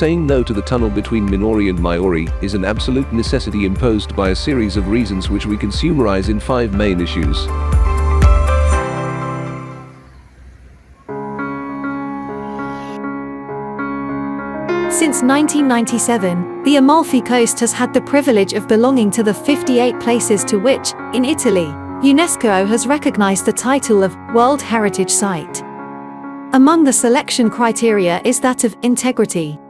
saying no to the tunnel between Minori and Maiori is an absolute necessity imposed by a series of reasons which we can summarize in 5 main issues. Since 1997, the Amalfi Coast has had the privilege of belonging to the 58 places to which, in Italy, UNESCO has recognized the title of World Heritage Site. Among the selection criteria is that of integrity.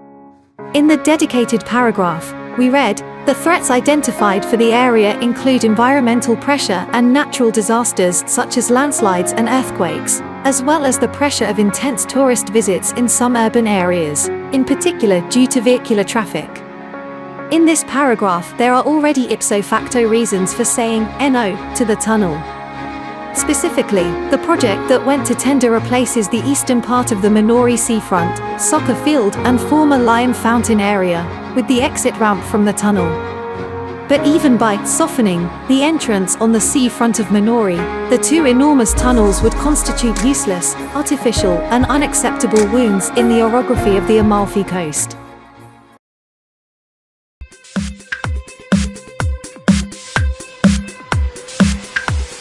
In the dedicated paragraph, we read, "The threats identified for the area include environmental pressure and natural disasters such as landslides and earthquakes, as well as the pressure of intense tourist visits in some urban areas, in particular due to vehicular traffic." In this paragraph, there are already ipso facto reasons for saying no to the tunnel. Specifically, the project that went to tender replaces the eastern part of the Minori seafront, soccer field and former lion fountain area, with the exit ramp from the tunnel. But even by softening the entrance on the seafront of Minori, the 2 enormous tunnels would constitute useless, artificial and unacceptable wounds in the orography of the Amalfi Coast.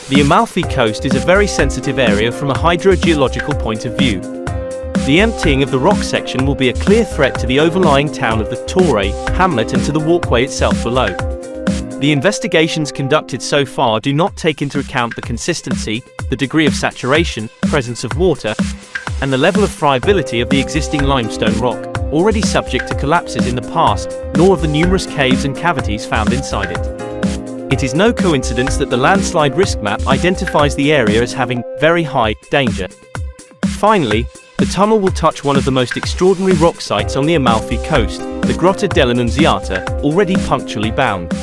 The Amalfi Coast is a very sensitive area from a hydrogeological point of view. The emptying of the rock section will be a clear threat to the overlying town of the Torre, hamlet and to the walkway itself below. The investigations conducted so far do not take into account the consistency, the degree of saturation, presence of water, and the level of friability of the existing limestone rock, already subject to collapses in the past, nor of the numerous caves and cavities found inside it. It is no coincidence that the landslide risk map identifies the area as having very high danger. Finally, the tunnel will touch one of the most extraordinary rock sites on the Amalfi Coast, the Grotta dell'Annunziata, already punctually bound.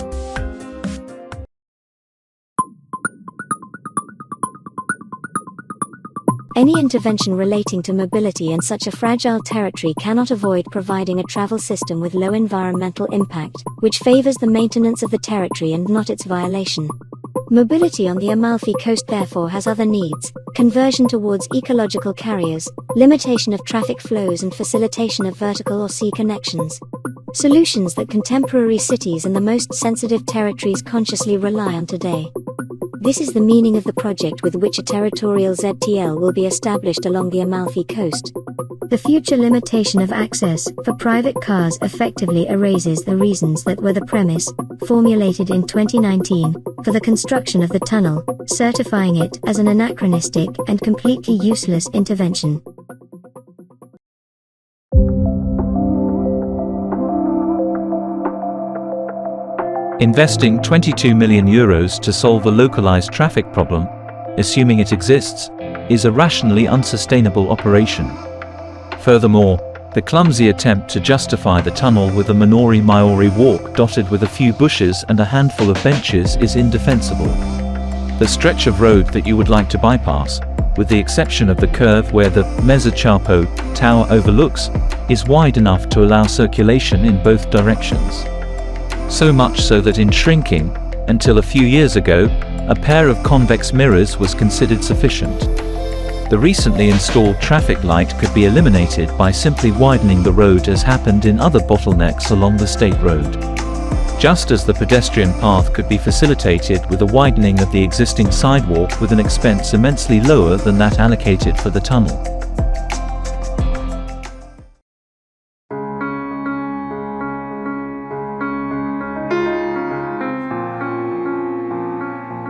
Any intervention relating to mobility in such a fragile territory cannot avoid providing a travel system with low environmental impact, which favors the maintenance of the territory and not its violation. Mobility on the Amalfi Coast therefore has other needs: conversion towards ecological carriers, limitation of traffic flows and facilitation of vertical or sea connections. Solutions that contemporary cities in the most sensitive territories consciously rely on today. This is the meaning of the project with which a territorial ZTL will be established along the Amalfi Coast. The future limitation of access for private cars effectively erases the reasons that were the premise, formulated in 2019, for the construction of the tunnel, certifying it as an anachronistic and completely useless intervention. Investing €22 million to solve a localized traffic problem, assuming it exists, is a rationally unsustainable operation. Furthermore, the clumsy attempt to justify the tunnel with a Minori Maiori walk dotted with a few bushes and a handful of benches is indefensible. The stretch of road that you would like to bypass, with the exception of the curve where the Mezza Chapo tower overlooks, is wide enough to allow circulation in both directions. So much so that in shrinking, until a few years ago, a pair of convex mirrors was considered sufficient. The recently installed traffic light could be eliminated by simply widening the road, as happened in other bottlenecks along the state road. Just as the pedestrian path could be facilitated with a widening of the existing sidewalk with an expense immensely lower than that allocated for the tunnel.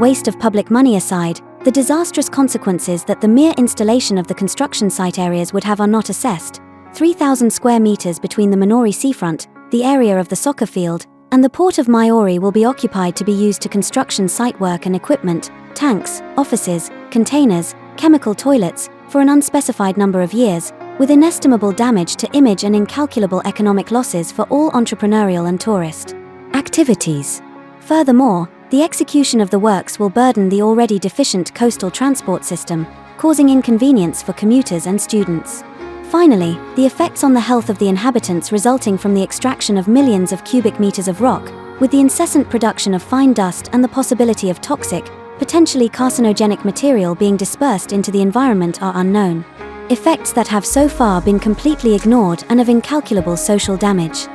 Waste of public money aside, the disastrous consequences that the mere installation of the construction site areas would have are not assessed. 3,000 square meters between the Minori seafront, the area of the soccer field, and the port of Maiori will be occupied to be used to construction site work and equipment, tanks, offices, containers, chemical toilets, for an unspecified number of years, with inestimable damage to image and incalculable economic losses for all entrepreneurial and tourist activities. Furthermore, the execution of the works will burden the already deficient coastal transport system, causing inconvenience for commuters and students. Finally, the effects on the health of the inhabitants resulting from the extraction of millions of cubic meters of rock, with the incessant production of fine dust and the possibility of toxic, potentially carcinogenic material being dispersed into the environment are unknown. effects that have so far been completely ignored and of incalculable social damage.